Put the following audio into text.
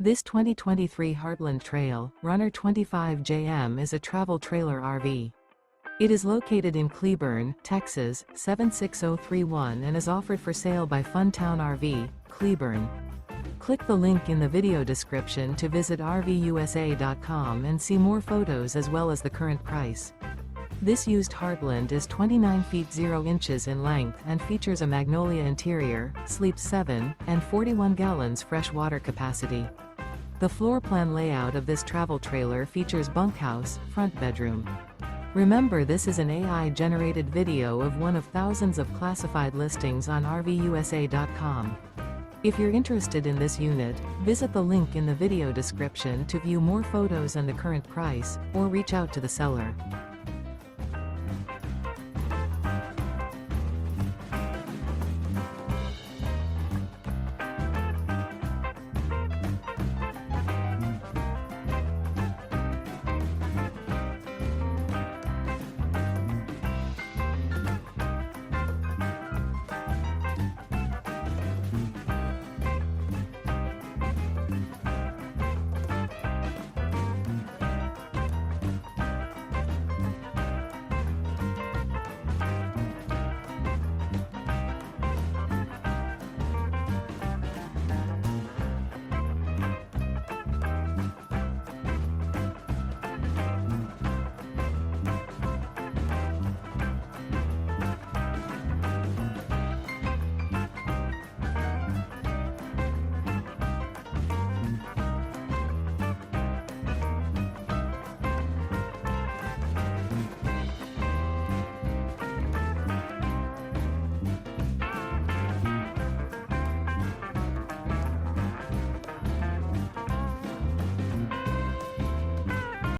This 2023 Heartland Trail Runner 25JM is a travel trailer RV. It is located in Cleburne, Texas, 76031 and is offered for sale by Funtown RV, Cleburne. Click the link in the video description to visit RVUSA.com and see more photos as well as the current price. This used Heartland is 29 feet 0 inches in length and features a MAGNOLIA interior, sleeps 7, and 41 gallons fresh water capacity. The floor plan layout of this travel trailer features bunkhouse, front bedroom. Remember, this is an AI-generated video of one of thousands of classified listings on RVUSA.com. If you're interested in this unit, visit the link in the video description to view more photos and the current price, or reach out to the seller.